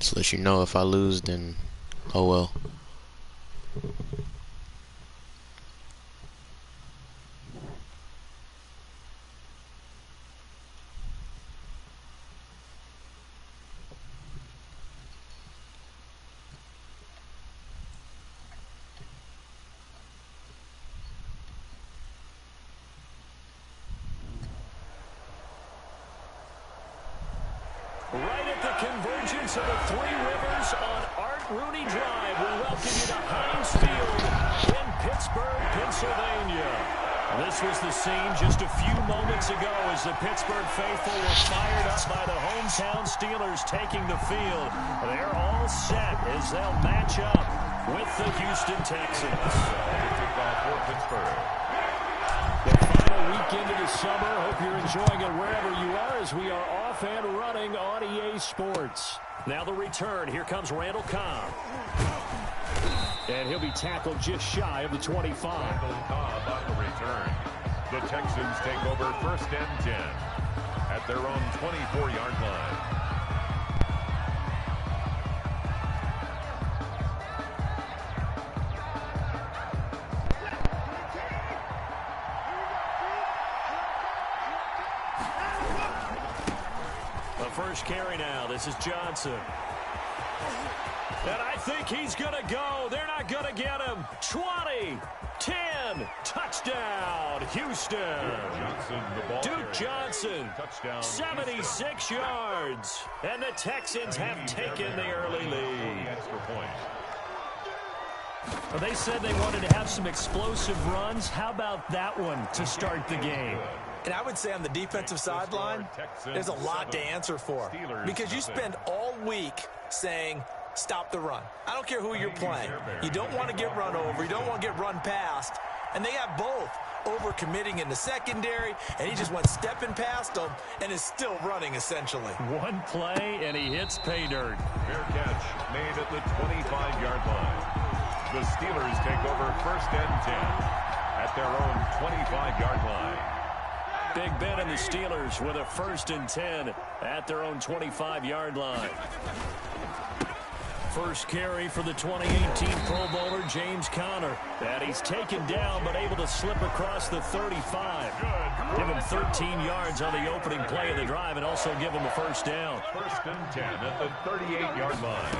Just let you know if I lose, then oh well. Right at the convergence of the Three Rivers on Art Rooney Drive, we welcome you to Heinz Field in Pittsburgh, Pennsylvania. This was the scene just a few moments ago as the Pittsburgh faithful were fired up by the hometown Steelers taking the field. They're all set as they'll match up with the Houston Texans. Kickoff for Pittsburgh. The final weekend of the summer. Hope you're enjoying it wherever you are as we are off and running on EA Sports. Now the return. Here comes Randall Cobb. And he'll be tackled just shy of the 25. Randall Cobb on the return. The Texans take over first and 10 at their own 24-yard line. First carry now. This is Johnson. And I think he's going to go. They're not going to get him. 20, 10, touchdown, Houston. Duke Johnson, touchdown, 76 yards. And the Texans have taken the early lead. Well, they said they wanted to have some explosive runs. How about that one to start the game? And I would say on the defensive sideline, there's a lot to answer for. Because you spend all week saying, stop the run. I don't care who you're playing. You don't want to get run over. You don't want to get run past. And they have both. Overcommitting in the secondary, and he just went stepping past them and is still running, essentially. One play, and he hits pay dirt. Fair catch made at the 25-yard line. The Steelers take over first and 10 at their own 25-yard line. Big Ben and the Steelers with a first and 10 at their own 25-yard line. First carry for the 2018 Pro Bowler, James Conner. And he's taken down but able to slip across the 35. Give him 13 yards on the opening play of the drive and also give him a first down. First and 10 at the 38-yard line.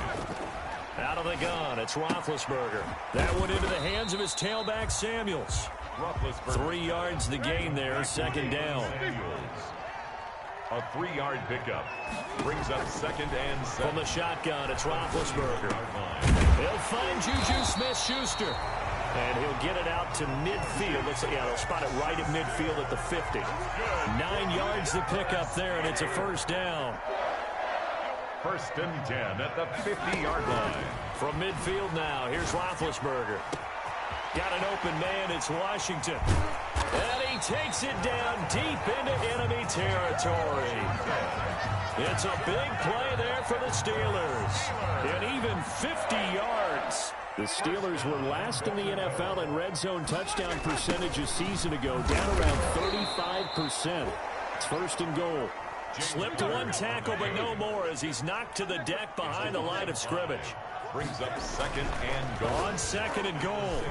Out of the gun, it's Roethlisberger. That went into the hands of his tailback, Samuels. 3 yards the gain there, second down. A 3-yard pickup brings up second and 7. From the shotgun, it's Roethlisberger. He'll find Juju Smith-Schuster. And he'll get it out to midfield. They'll spot it right at midfield at the 50. 9 yards the pickup there, and it's a first down. First and 10 at the 50-yard line. From midfield now, here's Roethlisberger. Got an open man, it's Washington. And he takes it down deep into enemy territory. It's a big play there for the Steelers. And even 50 yards. The Steelers were last in the NFL in red zone touchdown percentage a season ago, down around 35%. It's first and goal. Slipped one tackle, but no more as he's knocked to the deck behind the line of scrimmage. Brings up second and goal. On second and goal.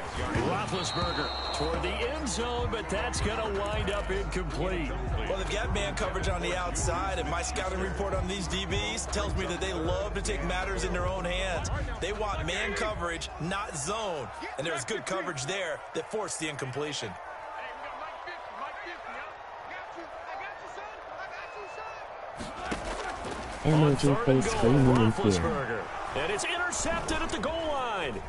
Roethlisberger toward the end zone, but that's going to wind up incomplete. Well, they've got man coverage on the outside, and my scouting report on these DBs tells me that they love to take matters in their own hands. They want man coverage, not zone. And there was good coverage there that forced the incompletion. Roethlisberger. And it's intercepted at the goal line.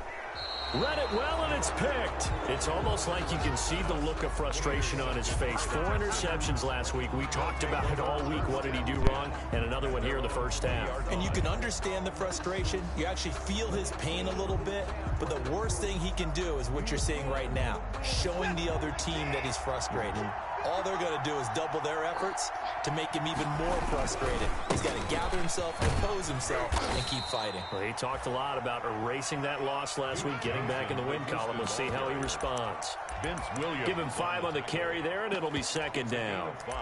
Read it well, and it's picked. It's almost like you can see the look of frustration on his face. 4 interceptions last week. We talked about it all week. What did he do wrong? And another one here in the first half. And you can understand the frustration. You actually feel his pain a little bit. But the worst thing he can do is what you're seeing right now, showing the other team that he's frustrated. All they're going to do is double their efforts to make him even more frustrated. He's got to gather himself, compose himself, and keep fighting. Well, he talked a lot about erasing that loss last week, getting back in the win column. We'll see how he responds. Vince Williams. Give him 5 on the carry there, and it'll be second down. 5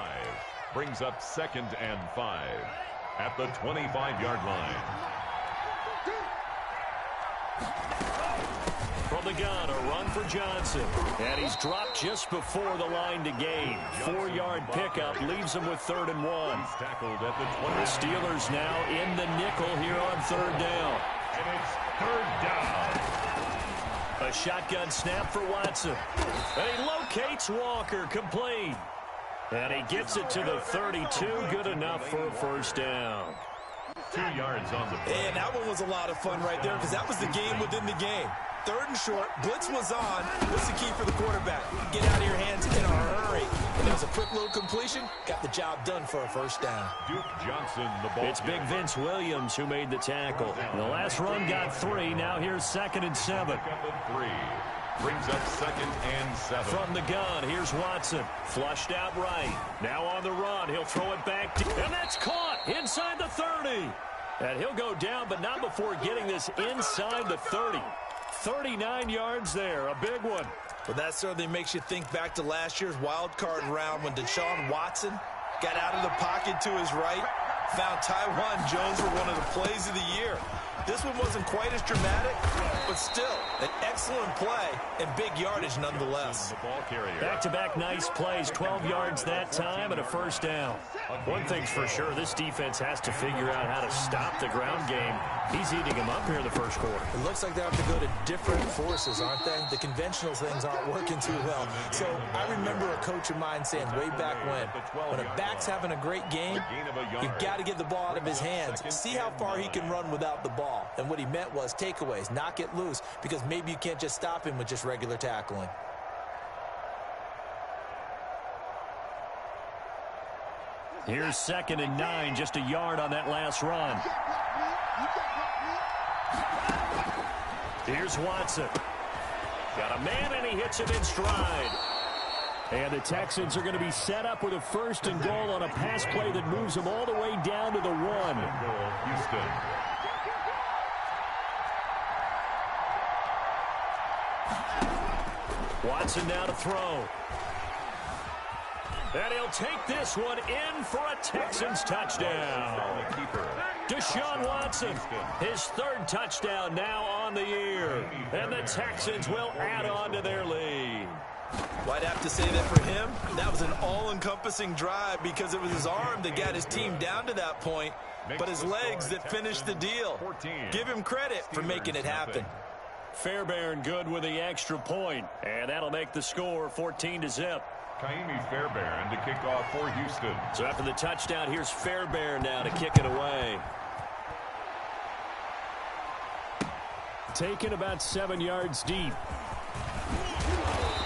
brings up second and 5 at the 25-yard line. From the gun, a run for Johnson. And he's dropped just before the line to gain. 4-yard pickup leaves him with 3rd and 1. He's tackled at the 20. The Steelers now in the nickel here on 3rd down. And it's 3rd down. A shotgun snap for Watson. And he locates Walker, complete. And he gets it to the 32, good enough for a 1st down. 2 yards on the play. And that one was a lot of fun right there because that was the game within the game. 3rd and short, blitz was on. What's the key for the quarterback? Get out of your hands in a hurry. And there was a quick little completion. Got the job done for a 1st down. Duke Johnson, the ball. It's Big Vince Williams who made the tackle. The last run got 3. Now here's 2nd and 7. 2nd and 3. Brings up 2nd and 7. From the gun, here's Watson. Flushed out right. Now on the run. He'll throw it back. And that's caught inside the 30. And he'll go down, but not before getting this inside the 30. 39 yards there. A big one. Well, that certainly makes you think back to last year's wild card round when Deshaun Watson got out of the pocket to his right, found Taiwan Jones for one of the plays of the year. This one wasn't quite as dramatic, but still an excellent play and big yardage nonetheless. Back-to-back nice plays, 12 yards that time and a 1st down. One thing's for sure, this defense has to figure out how to stop the ground game. He's eating them up here in the 1st quarter. It looks like they have to go to different forces, aren't they? The conventional things aren't working too well. So I remember a coach of mine saying way back when a back's having a great game, you've got to get the ball out of his hands. See how far he can run without the ball. And what he meant was takeaways, knock it loose, because maybe you can't just stop him with just regular tackling. Here's 2nd and 9, just a yard on that last run. Here's Watson. Got a man, and he hits him in stride. And the Texans are going to be set up with a 1st and goal on a pass play that moves them all the way down to the 1. Houston. Watson now to throw. And he'll take this one in for a Texans touchdown. Deshaun Watson, his 3rd touchdown now on the year. And the Texans will add on to their lead. Well, I'd have to say that for him, that was an all-encompassing drive because it was his arm that got his team down to that point, but his legs that finished the deal. Give him credit for making it happen. Fairbairn good with the extra point, and that'll make the score 14-0. Kaimi Fairbairn to kick off for Houston. So after the touchdown, here's Fairbairn now to kick it away. Taken about 7 yards deep.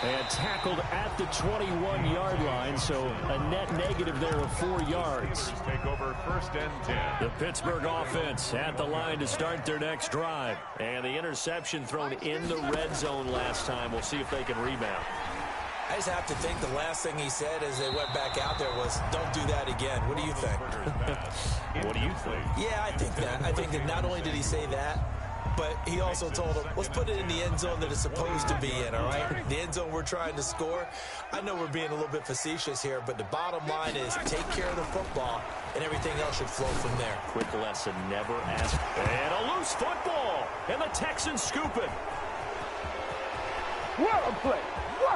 And tackled at the 21-yard line, so a net negative there of 4 yards. Take over 1st and 10. The Pittsburgh offense at the line to start their next drive. And the interception thrown in the red zone last time. We'll see if they can rebound. I just have to think the last thing he said as they went back out there was, don't do that again. What do you think? What do you think? Yeah, I think that. I think that not only did he say that, but he also told him, let's put it in the end zone that it's supposed to be in, all right? The end zone we're trying to score. I know we're being a little bit facetious here, but the bottom line is take care of the football, and everything else should flow from there. Quick lesson, never ask. And a loose football, and the Texans scoop it. What a play.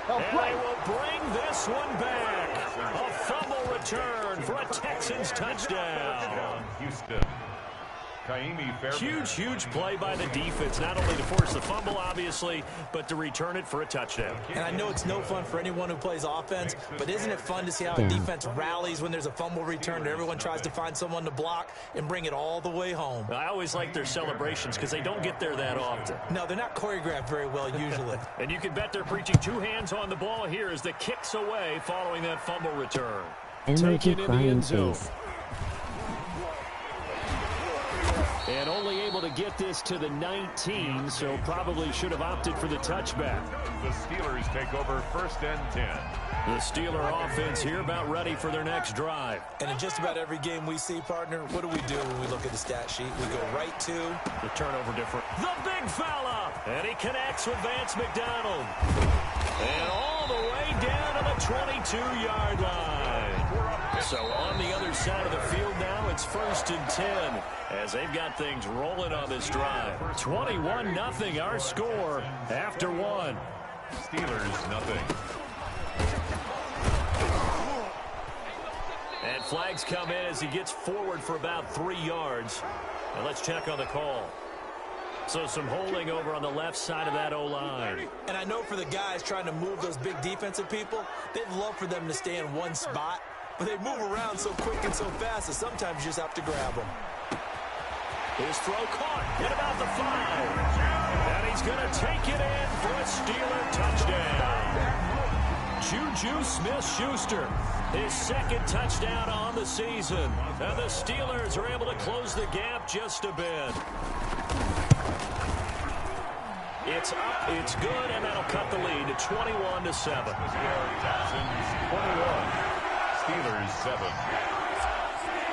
And they will bring this one back. A fumble return for a Texans touchdown. Houston. Kaimi Fairbairn. Huge play by the defense, not only to force the fumble, obviously, but to return it for a touchdown. And I know it's no fun for anyone who plays offense, but isn't it fun to see how a defense rallies when there's a fumble return and everyone tries to find someone to block and bring it all the way home? I always like their celebrations because they don't get there that often. No, they're not choreographed very well usually. And you can bet they're preaching 2 hands on the ball here as the kicks away following that fumble return. Taken in the end zone. And only able to get this to the 19, so probably should have opted for the touchback. The Steelers take over 1st and 10. The Steeler offense here about ready for their next drive. And in just about every game we see, partner, what do we do when we look at the stat sheet? We go right to the turnover difference. The big fella! And he connects with Vance McDonald. And all the way down to the 22-yard line. So on the other other side of the field now. It's 1st and 10 as they've got things rolling on this drive. 21-0 our score after one. Steelers nothing. And flags come in as he gets forward for about 3 yards. And let's check on the call. So some holding over on the left side of that O-line. And I know for the guys trying to move those big defensive people, they'd love for them to stay in one spot. But they move around so quick and so fast that sometimes you just have to grab them. His throw caught at about the 5. And he's going to take it in for a Steeler touchdown. Juju Smith-Schuster, his 2nd touchdown on the season. And the Steelers are able to close the gap just a bit. It's up, it's good, and that'll cut the lead to 21-7. Texans 21, Steelers 7.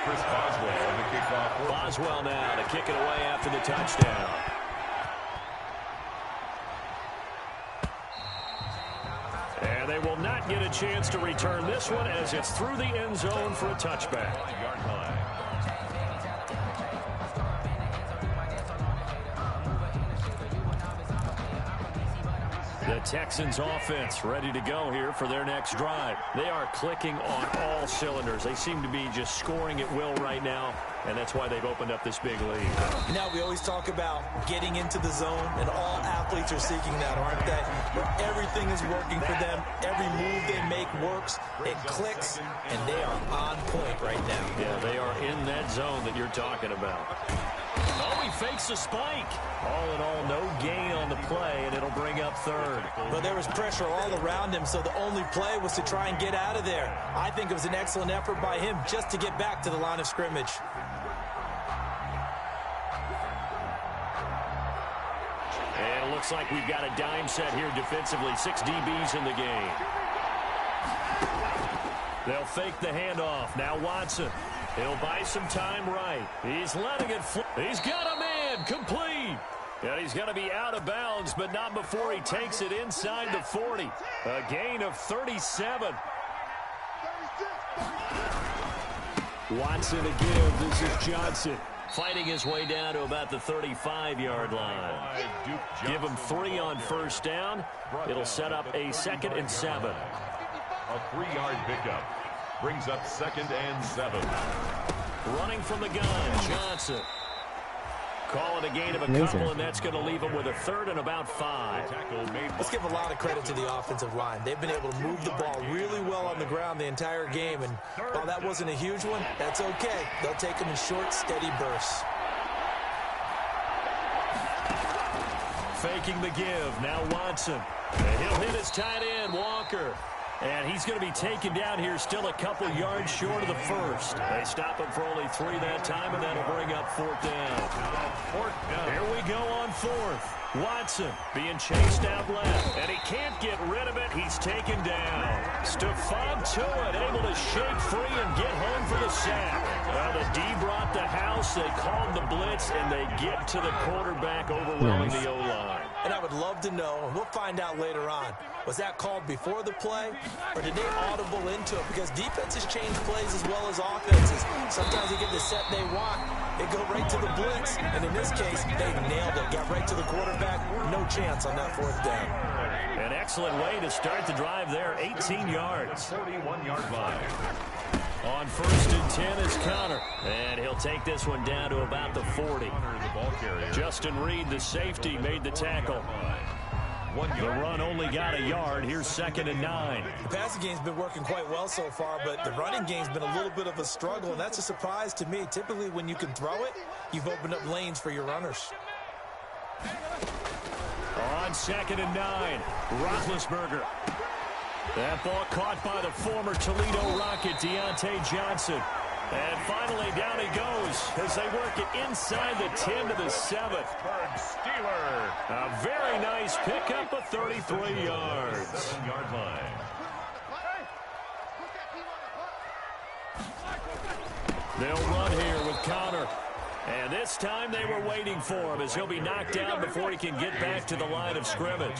Chris Boswell on the kickoff. Boswell now to kick it away after the touchdown. And they will not get a chance to return this one as it's through the end zone for a touchback. Yard line. The Texans offense ready to go here for their next drive. They are clicking on all cylinders. They seem to be just scoring at will right now, and that's why they've opened up this big lead. Now we always talk about getting into the zone, and all athletes are seeking that, aren't they? Where everything is working for them. Every move they make works. It clicks, and they are on point right now. Yeah, they are in that zone that you're talking about. Oh, he fakes a spike. All in all, no gain on the play, and it'll bring up 3rd. But there was pressure all around him, so the only play was to try and get out of there. I think it was an excellent effort by him just to get back to the line of scrimmage. And it looks like we've got a dime set here defensively. 6 DBs in the game. They'll fake the handoff. Now Watson. He'll buy some time right. He's letting it fly. He's got a man complete. And he's going to be out of bounds, but not before he takes it inside the 40. A gain of 37. Watson to give. This is Johnson fighting his way down to about the 35-yard line. Give him 3 on 1st down. It'll set up a 2nd and 7. A 3-yard pickup. Brings up 2nd and 7. Running from the gun, Johnson. Call it a gain of a couple, and that's going to leave him with a 3rd and about 5. Let's give a lot of credit to the offensive line. They've been able to move the ball really well on the ground the entire game, and while that wasn't a huge one, that's okay. They'll take them in short, steady bursts. Faking the give, now Watson. And he'll hit his tight end, Walker. And he's going to be taken down here still a couple yards short of the 1st. They stop him for only 3 that time, and that'll bring up 4th down. Here we go on 4th. Watson being chased out left, and he can't get rid of it. He's taken down. Stephon Tuitt able to shake free and get home for the sack. Well, the D brought the house. They called the blitz, and they get to the quarterback, overwhelming the O-line. And I would love to know, and we'll find out later on, was that called before the play, or did they audible into it? Because defenses change plays as well as offenses. Sometimes they get the set they want. They go right to the blitz, and in this case, they nailed it. Got right to the quarterback. No chance on that 4th down. An excellent way to start the drive there, 18 yards. 41-yard line. On 1st and 10 is Connor, and he'll take this one down to about the 40. Justin Reed, the safety, made the tackle. The run only got a yard. Here's 2nd and 9. The passing game's been working quite well so far, but the running game's been a little bit of a struggle, and that's a surprise to me. Typically, when you can throw it, you've opened up lanes for your runners. On 2nd and 9, Roethlisberger. That ball caught by the former Toledo Rocket, Deontay Johnson. And finally, down he goes as they work it inside the 10 to the 7. Steeler. A very nice pickup of 33 yards. 7-yard line. They'll run here with Connor. And this time they were waiting for him as he'll be knocked down before he can get back to the line of scrimmage.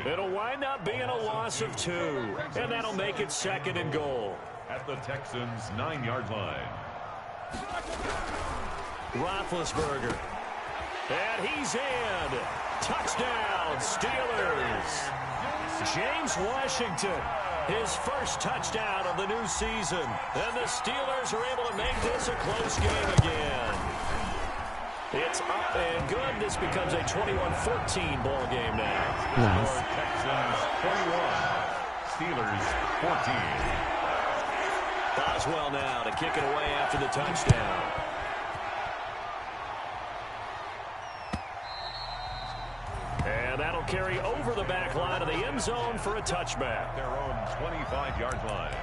It'll wind up being a loss of 2, and that'll make it 2nd and goal. at the Texans' 9-yard line. Roethlisberger. And he's in. Touchdown, Steelers. James Washington, his first touchdown of the new season. And the Steelers are able to make this a close game again. It's up and good. This becomes a 21-14 ball game now. Nice. Texans 21, Steelers 14. Boswell now to kick it away after the touchdown. And that'll carry over the back line of the end zone for a touchback. Their own 25-yard line.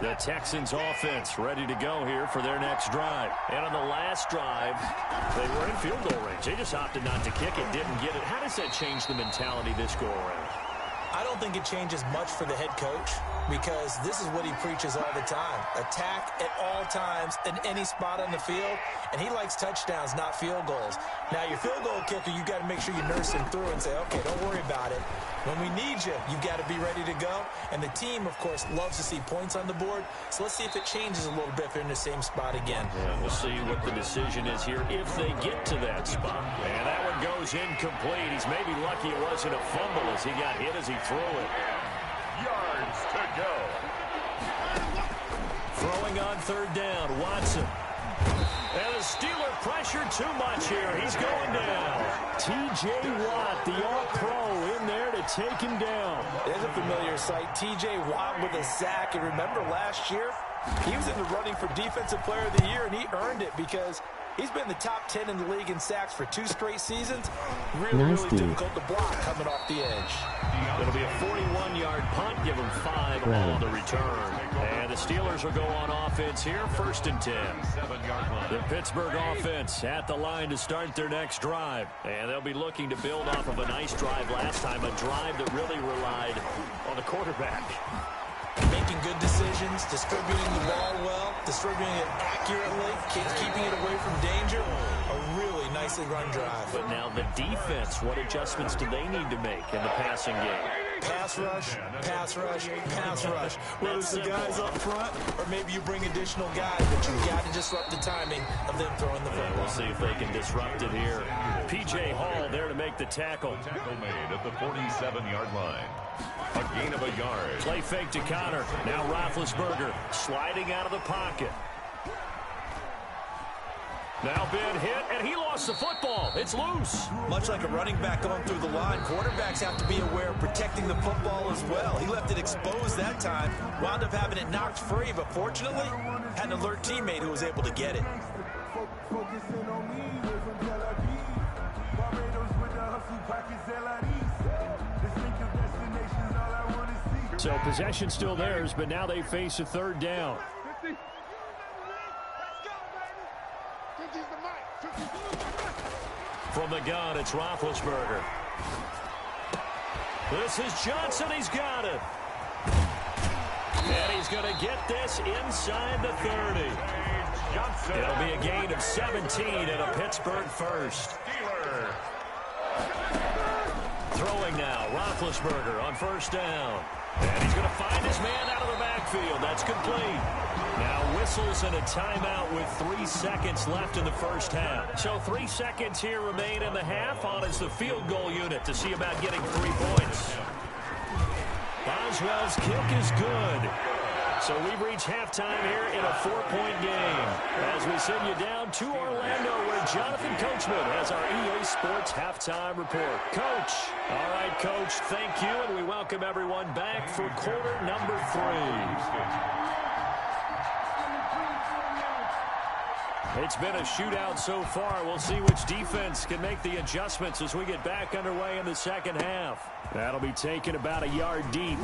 The Texans offense ready to go here for their next drive. And on the last drive, they were in field goal range. They just opted not to kick it, didn't get it. How does that change the mentality this go around? I don't think it changes much for the head coach because this is what he preaches all the time. Attack at all times in any spot on the field, and he likes touchdowns, not field goals. Now, your field goal kicker, you've got to make sure you nurse him through and say, okay, don't worry about it. When we need you, you've got to be ready to go. And the team, of course, loves to see points on the board. So let's see if it changes a little bit if they're in the same spot again. Yeah, we'll see what the decision is here if they get to that spot. And that one goes incomplete. He's maybe lucky it wasn't a fumble as he got hit as he threw it. Yards to go. Throwing on third down, Watson. And the Steeler pressure too much here. He's going down. T.J. Watt, the all-pro, in there to take him down. There's a familiar sight. T.J. Watt with a sack. And remember last year, he was in the running for Defensive Player of the Year, and he earned it because he's been the top 10 in the league in sacks for 2 straight seasons. Really difficult to block coming off the edge. It'll be a 41-yard punt. Give him 5 on the return. And the Steelers will go on offense here, 1st and 10. The Pittsburgh offense at the line to start their next drive. And they'll be looking to build off of a nice drive last time, a drive that really relied on the quarterback. Making good decisions, distributing the ball well, distributing it accurately, keeping it away from danger. A really nicely run drive. But now the defense, what adjustments do they need to make in the passing game? Pass rush, pass rush, pass rush. Whether it's the guys up front or maybe you bring additional guys, but you've got to disrupt the timing of them throwing the football. We'll see if they can disrupt it here. P.J. Hall there to make the tackle. Tackle made at the 47-yard line. A gain of a yard. Play fake to Connor. Now Roethlisberger sliding out of the pocket. Now been hit, and he lost the football. It's loose. Much like a running back going through the line, quarterbacks have to be aware of protecting the football as well. He left it exposed that time, wound up having it knocked free, but fortunately, had an alert teammate who was able to get it. So possession still theirs, but now they face a third down. From the gun, it's Roethlisberger. This is Johnson. He's got it. And he's going to get this inside the 30. It'll be a gain of 17 and a Pittsburgh first. Throwing now, Roethlisberger on first down. And he's going to find his man out of the backfield. That's complete. Now whistles and a timeout with 3 seconds left in the first half. So 3 seconds here remain in the half. On is the field goal unit to see about getting 3 points. Boswell's kick is good. So we've reached halftime here in a 4-point game. As we send you down to Orlando, where Jonathan Coachman has our EA Sports halftime report. Coach. All right, Coach, thank you, and we welcome everyone back for quarter number 3. It's been a shootout so far. We'll see which defense can make the adjustments as we get back underway in the second half. That'll be taken about a yard deep.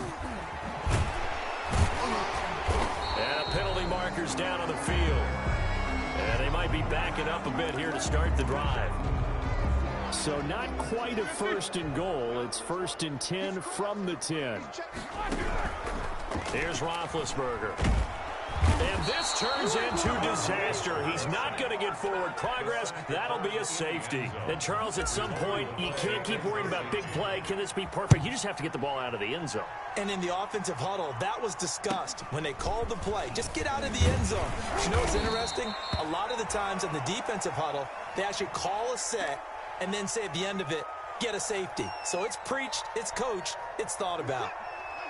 And penalty markers down on the field. And they might be backing up a bit here to start the drive. So not quite a 1st and goal. It's 1st and 10 from the 10. Here's Roethlisberger. And this turns into disaster. He's not going to get forward progress. That'll be a safety. And, Charles, at some point, you can't keep worrying about big play. Can this be perfect? You just have to get the ball out of the end zone. And in the offensive huddle, that was discussed when they called the play. Just get out of the end zone. You know what's interesting? A lot of the times in the defensive huddle, they actually call a set and then say at the end of it, get a safety. So it's preached, it's coached, it's thought about.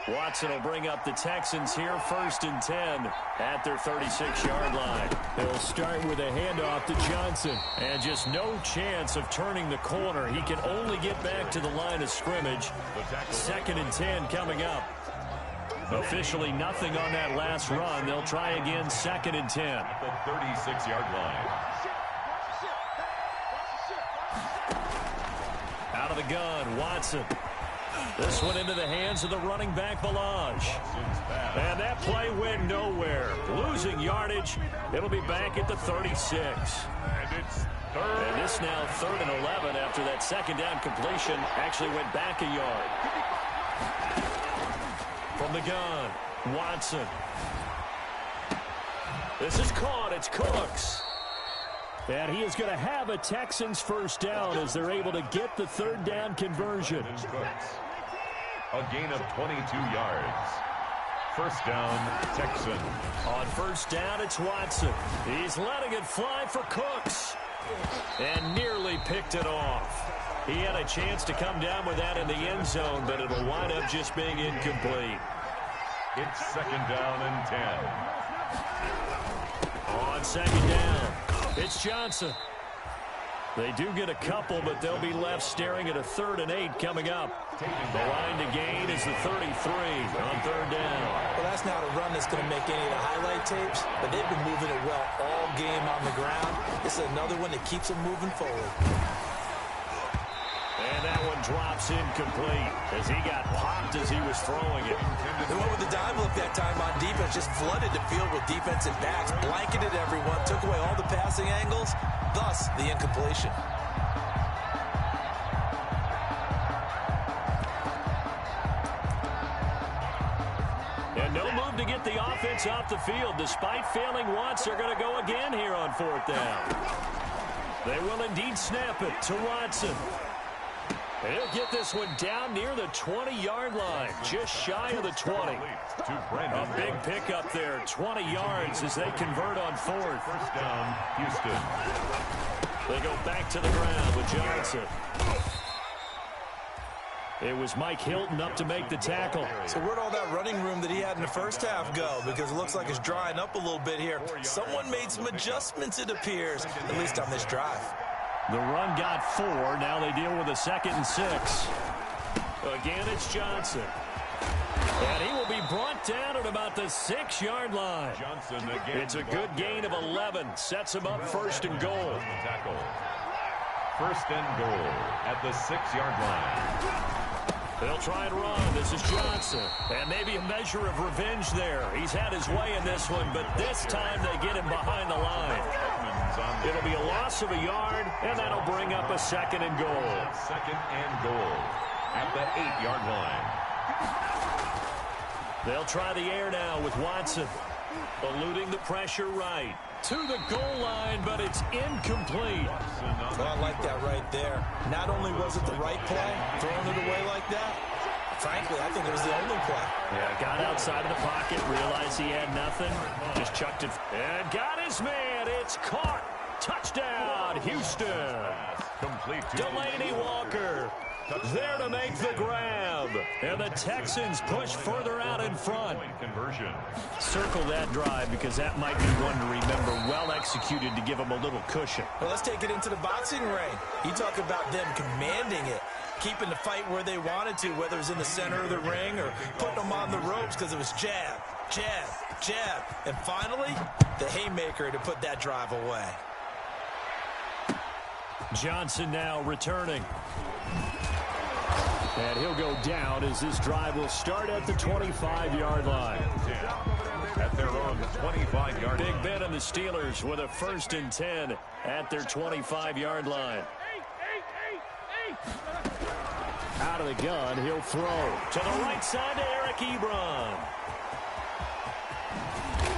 Watson will bring up the Texans here, 1st and 10 at their 36-yard line. They'll start with a handoff to Johnson. And just no chance of turning the corner. He can only get back to the line of scrimmage. 2nd and 10 coming up. Officially nothing on that last run. They'll try again, 2nd and 10. At the 36-yard line. Out of the gun, Watson. This one into the hands of the running back, Balaj. And that play went nowhere. Losing yardage. It'll be back at the 36. And this now 3rd and 11 after that 2nd down completion actually went back a yard. From the gun, Watson. This is caught. It's Cooks. And he is going to have a Texans 1st down as they're able to get the 3rd down conversion. A gain of 22 yards. 1st down, Texans. On 1st down, it's Watson. He's letting it fly for Cooks. And nearly picked it off. He had a chance to come down with that in the end zone, but it'll wind up just being incomplete. It's 2nd down and 10. On 2nd down, it's Johnson. They do get a couple, but they'll be left staring at a 3rd and 8 coming up. The line to gain is the 33 on 3rd down. Well, that's not a run that's going to make any of the highlight tapes, but they've been moving it well all game on the ground. This is another one that keeps them moving forward. And that one drops incomplete as he got popped as he was throwing it. They went with the dive look that time on defense, just flooded the field with defensive backs, blanketed everyone, took away all the passing angles, thus the incompletion. And no move to get the offense off the field. Despite failing once, they're going to go again here on 4th down. They will indeed snap it to Watson. He'll get this one down near the 20-yard line, just shy of the 20. A big pickup there, 20 yards as they convert on 4th. 1st down, Houston. They go back to the ground with Johnson. It was Mike Hilton up to make the tackle. So where'd all that running room that he had in the 1st half go? Because it looks like it's drying up a little bit here. Someone made some adjustments, it appears, at least on this drive. The run got 4. Now they deal with a 2nd and 6. Again, it's Johnson. And he will be brought down at about the 6-yard line. Johnson again. It's a good gain of 11. Sets him up 1st and goal. Tackle. 1st and goal at the 6-yard line. They'll try and run. This is Johnson. And maybe a measure of revenge there. He's had his way in this one, but this time they get him behind the line. It'll be a loss of a yard, and that'll bring up a 2nd and goal. 2nd and goal at the 8-yard line. They'll try the air now with Watson. Eluding the pressure right. To the goal line, but it's incomplete. Well, I like that right there. Not only was it the right play, throwing it away like that, frankly, I think it was the only play. Yeah, got outside of the pocket, realized he had nothing, just chucked it, and got his man. It's caught. Touchdown, Houston. Complete to Delaney Walker there to make the grab. And the Texans push further out in front. Conversion. Circle that drive because that might be one to remember. Well executed to give them a little cushion. Well, let's take it into the boxing ring. You talk about them commanding it, keeping the fight where they wanted to, whether it was in the center of the ring or putting them on the ropes because it was jab, jab, jab. And finally, the haymaker to put that drive away. Johnson now returning. And he'll go down as this drive will start at the 25-yard line. At their own 25-yard line. Big Ben and the Steelers with a 1st and 10 at their 25-yard line. Out of the gun, he'll throw to the right side to Eric Ebron.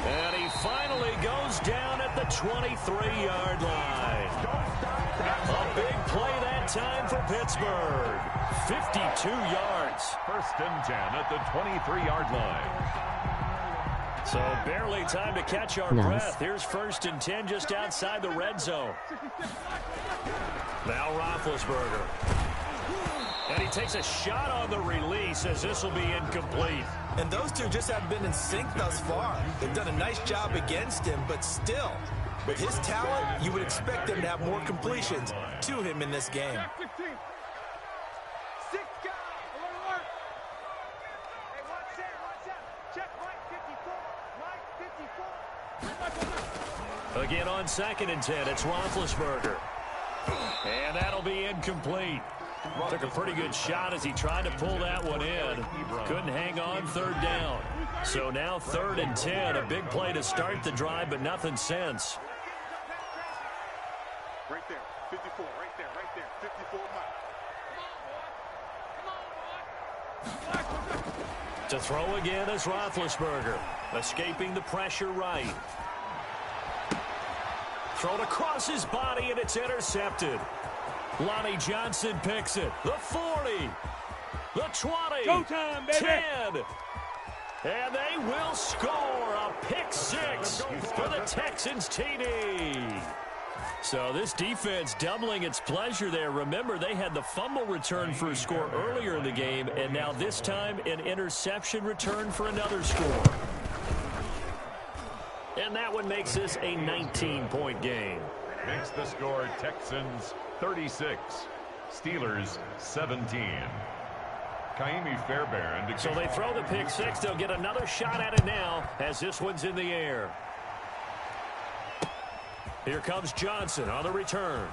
And he the 23-yard line. A big play that time for Pittsburgh. 52 yards. First and 10 at the 23-yard line. So barely time to catch our breath. Here's first and 10 just outside the red zone. Now Roethlisberger. And he takes a shot on the release as this will be incomplete. And those two just haven't been in sync thus far. They've done a nice job against him, but still, with his talent, you would expect them to have more completions to him in this game. Again on second and 10, it's Roethlisberger. And that'll be incomplete. Took a pretty good shot as he tried to pull that one in. Couldn't hang on third down. So now third and 10, a big play to start the drive, but nothing since. Right there, 54, right there, 54 miles. To throw again is Roethlisberger, escaping the pressure right. Thrown across his body, and it's intercepted. Lonnie Johnson picks it. The 40. The 20. Showtime, baby. 10. And they will score a pick six for the Texans TD. So this defense doubling its pleasure there. Remember, they had the fumble return for a score earlier in the game, and now this time an interception return for another score. And that one makes this a 19-point game. Makes the score Texans 36, Steelers 17. Kaimi Fairbairn. So they throw the pick six. They'll get another shot at it now as this one's in the air. Here comes Johnson on the return.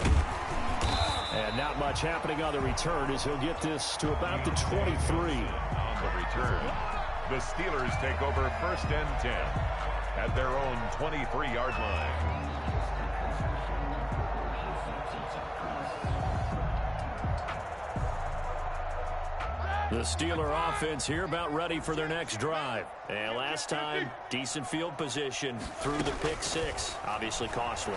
And not much happening on the return as he'll get this to about the 23. On the return, the Steelers take over first and 10 at their own 23-yard line. The Steeler offense here about ready for their next drive. And last time, decent field position through the pick six. Obviously costly.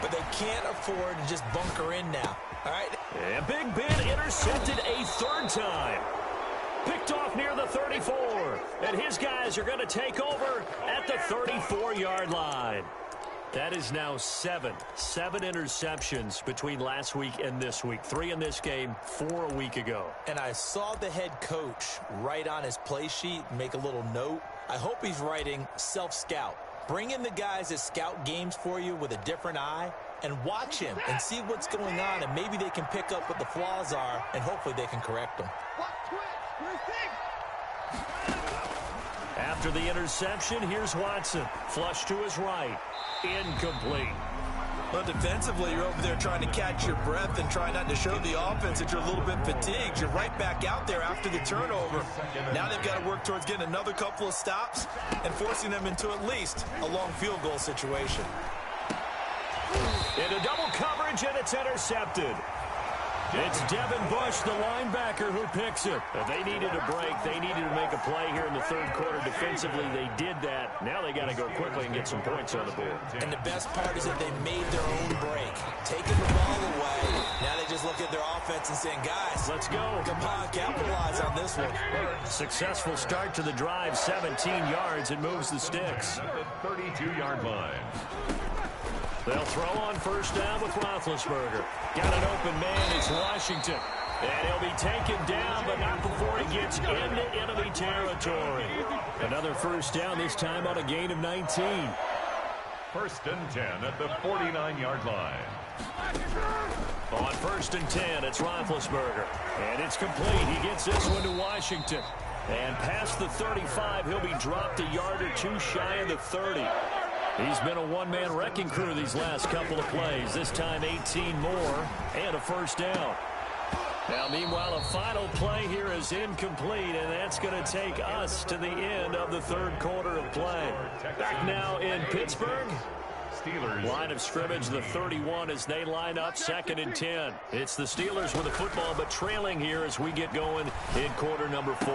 But they can't afford to just bunker in now. All right? And Big Ben intercepted a third time. Picked off near the 34. And his guys are going to take over at the 34-yard line. That is now seven interceptions between last week and this week. 3 in this game, 4 a week ago. And I saw the head coach write on his play sheet, make a little note. I hope he's writing self-scout. Bring in the guys that scout games for you with a different eye and watch him and see what's going on, and maybe they can pick up what the flaws are, and hopefully they can correct them. After the interception, here's Watson. Flush to his right. Incomplete. Well, defensively, you're over there trying to catch your breath and try not to show the offense that you're a little bit fatigued. You're right back out there after the turnover. Now they've got to work towards getting another couple of stops and forcing them into at least a long field goal situation. Into double coverage, and it's intercepted. It's Devin Bush, the linebacker, who picks it. If they needed a break, they needed to make a play here in the third quarter defensively. They did that. Now they got to go quickly and get some points on the board. And the best part is that they made their own break. Taking the ball away. Now they just look at their offense and saying, guys, let's go. Come on, capitalize on this one. Successful start to the drive, 17 yards, and moves the sticks. At the 32-yard line. They'll throw on first down with Roethlisberger. Got an open man. It's Washington. And he'll be taken down, but not before he gets into enemy territory. Another first down, this time on a gain of 19. First and 10 at the 49-yard line. On first and 10, it's Roethlisberger. And it's complete. He gets this one to Washington. And past the 35, he'll be dropped a yard or two shy of the 30. He's been a one-man wrecking crew these last couple of plays. This time 18 more and a first down. Now, meanwhile, a final play here is incomplete, and that's going to take us to the end of the third quarter of play. Back now in Pittsburgh. Steelers. Line of scrimmage, the 31 as they line up second and 10. It's the Steelers with the football, but trailing here as we get going in quarter number 4.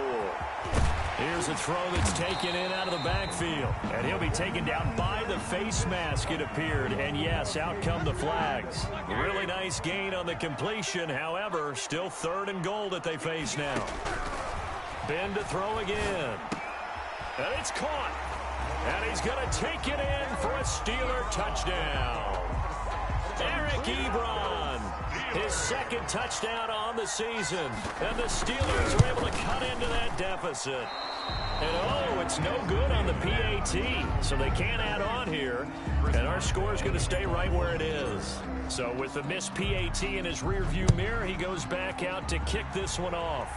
Here's a throw that's taken in out of the backfield. And he'll be taken down by the face mask, it appeared. And yes, out come the flags. Really nice gain on the completion. However, still 3rd and goal that they face now. Ben to throw again. And it's caught. And he's going to take it in for a Steeler touchdown. Eric Ebron, his 2nd touchdown on the season. And the Steelers are able to cut into that deficit. And, it's no good on the PAT, so they can't add on here. And our score is going to stay right where it is. So with the missed PAT in his rearview mirror, he goes back out to kick this one off.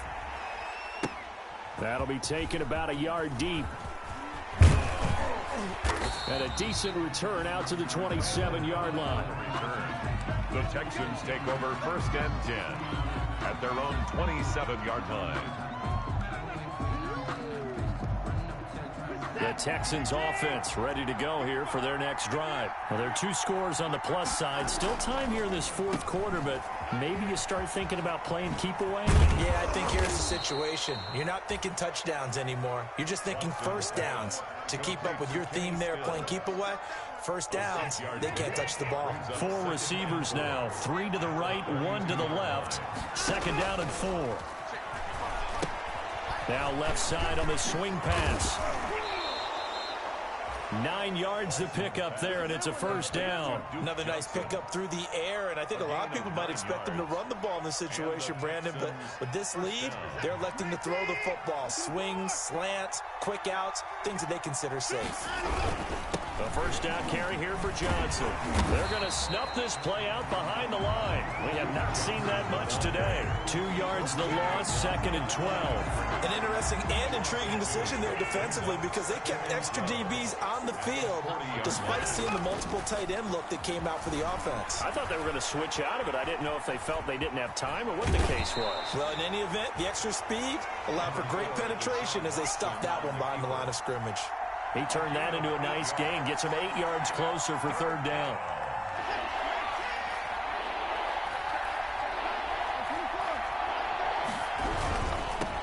That'll be taken about a yard deep. And a decent return out to the 27-yard line. The Texans take over 1st and 10 at their own 27-yard line. The Texans offense ready to go here for their next drive. Well, there are 2 scores on the plus side. Still time here in this 4th quarter, but maybe you start thinking about playing keep away. Yeah, I think here's the situation. You're not thinking touchdowns anymore. You're just thinking 1st downs. To keep up with your theme there, playing keep away, 1st downs, they can't touch the ball. 4 receivers now, 3 to the right, 1 to the left. 2nd down and 4. Now left side on the swing pass. 9 yards to pick up there, and it's a 1st down. Another nice pickup through the air, and I think a lot of people might expect them to run the ball in this situation, Brandon, but with this lead, they're electing to throw the football. Swings, slants, quick outs, things that they consider safe. A 1st down carry here for Johnson. They're going to snuff this play out behind the line. We have not seen that much today. 2 yards the loss, 2nd and 12. An interesting and intriguing decision there defensively because they kept extra DBs on the field despite seeing the multiple tight end look that came out for the offense. I thought they were going to switch out of it. I didn't know if they felt they didn't have time or what the case was. Well, in any event, the extra speed allowed for great penetration as they stuffed that one behind the line of scrimmage. He turned that into a nice gain, gets him 8 yards closer for 3rd down.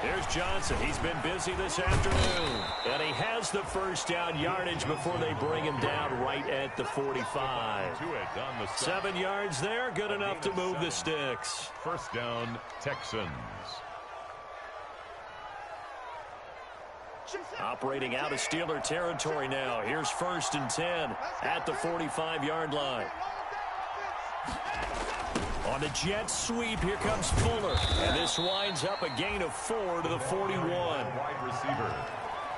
Here's Johnson. He's been busy this afternoon. And he has the 1st down yardage before they bring him down right at the 45. 7 yards there, good enough to move the sticks. 1st down, Texans. Operating out of Steeler territory now. Here's 1st and 10 at the 45-yard line. On the jet sweep, here comes Fuller. And this winds up a gain of 4 to the 41. Wide receiver.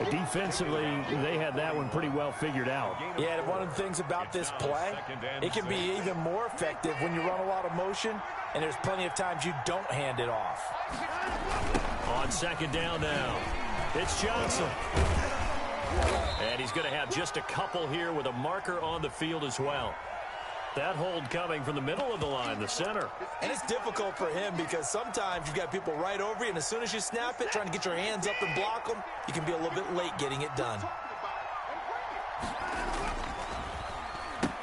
Defensively, they had that one pretty well figured out. Yeah, and one of the things about this play, it can be even more effective when you run a lot of motion, and there's plenty of times you don't hand it off. On 2nd down now, it's Johnson. And he's going to have just a couple here with a marker on the field as well. That hold coming from the middle of the line, the center. And it's difficult for him because sometimes you've got people right over you, and as soon as you snap it, trying to get your hands up and block them, you can be a little bit late getting it done.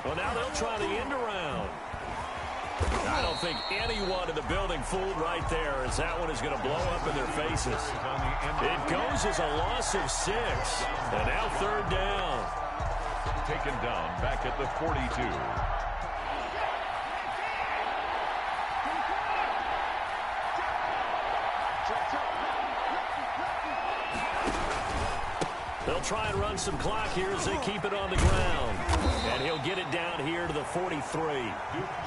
Well, now they'll try the end around. I don't think anyone in the building fooled right there, as that one is going to blow up in their faces. It goes as a loss of 6. And now 3rd down. Taken down back at the 42. They'll try and run some clock here as they keep it on the ground. And he'll get it down here to the 43. Well,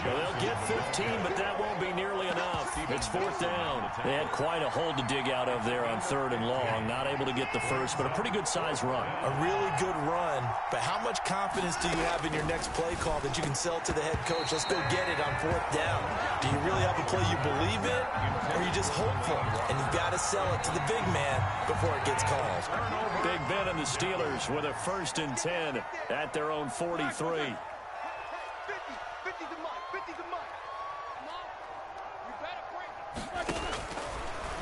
they'll get 15, but that won't be nearly enough. It's 4th down. They had quite a hole to dig out of there on 3rd and long. Not able to get the first, but a pretty good size run. A really good run, but how much confidence do you have in your next play call that you can sell to the head coach? Let's go get it on 4th down. Do you really have a play you believe in, or are you just hopeful? And you've got to sell it to the big man before it gets called. Big Ben and the Steelers with a 1st and 10 at their own 43.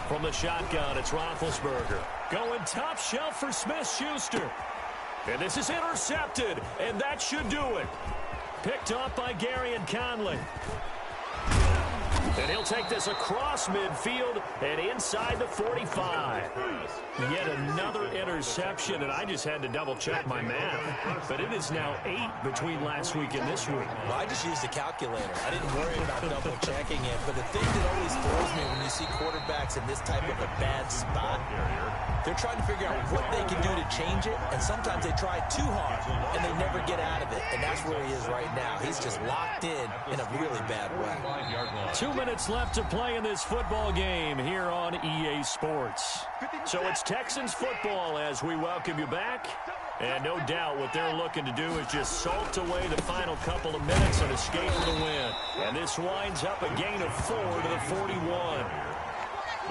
From the shotgun, it's Roethlisberger. Going top shelf for Smith-Schuster. And this is intercepted, and that should do it. Picked off by Gary and Conley. And he'll take this across midfield and inside the 45. Yet another interception, and I just had to double-check my math. But it is now 8 between last week and this week. Well, I just used a calculator. I didn't worry about double-checking it. But the thing that always throws me when you see quarterbacks in this type of a bad spot, they're trying to figure out what they can do to change it, and sometimes they try too hard, and they never get out of it. And that's where he is right now. He's just locked in a really bad way. 2 minutes left to play in this football game here on EA Sports. So it's Texans football as we welcome you back. And no doubt what they're looking to do is just salt away the final couple of minutes and escape with a win. And this winds up a gain of 4 to the 41.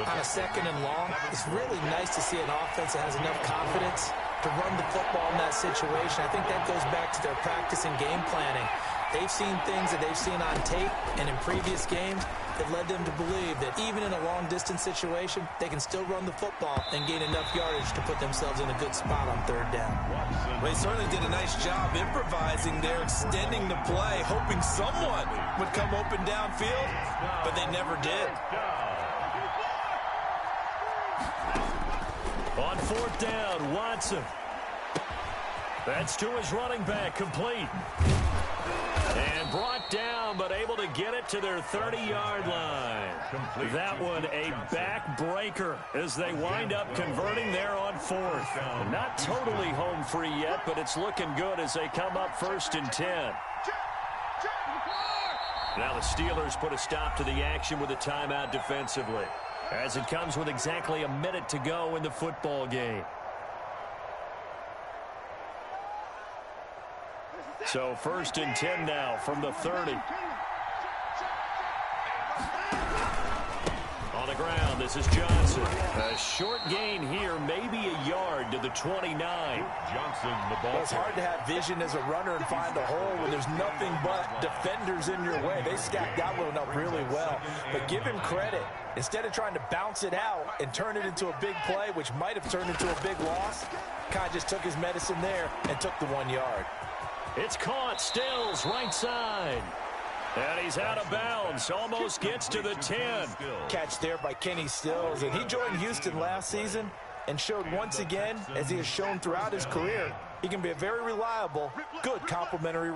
On a 2nd and long, it's really nice to see an offense that has enough confidence to run the football in that situation. I think that goes back to their practice and game planning. They've seen things that they've seen on tape and in previous games that led them to believe that even in a long-distance situation, they can still run the football and gain enough yardage to put themselves in a good spot on 3rd down. Well, they certainly did a nice job improvising there, extending the play, hoping someone would come open downfield, but they never did. On 4th down, Watson. That's to his running back, complete. And brought down, but able to get it to their 30-yard line. That one a backbreaker as they wind up converting there on 4th. Not totally home free yet, but it's looking good as they come up 1st and 10. Now the Steelers put a stop to the action with a timeout defensively, as it comes with exactly a minute to go in the football game. So 1st and 10 now from the 30. On the ground, this is Johnson. A short gain here, maybe a yard to the 29. Johnson, the ball. It's hard to have vision as a runner and find a hole when there's nothing but defenders in your way. They stacked that one up really well. But give him credit. Instead of trying to bounce it out and turn it into a big play, which might have turned into a big loss, kind of just took his medicine there and took the 1 yard. It's caught. Stills right side. And he's out of bounds. Almost gets to the 10. Catch there by Kenny Stills. And he joined Houston last season and showed once again, as he has shown throughout his career, he can be a very reliable, good complementary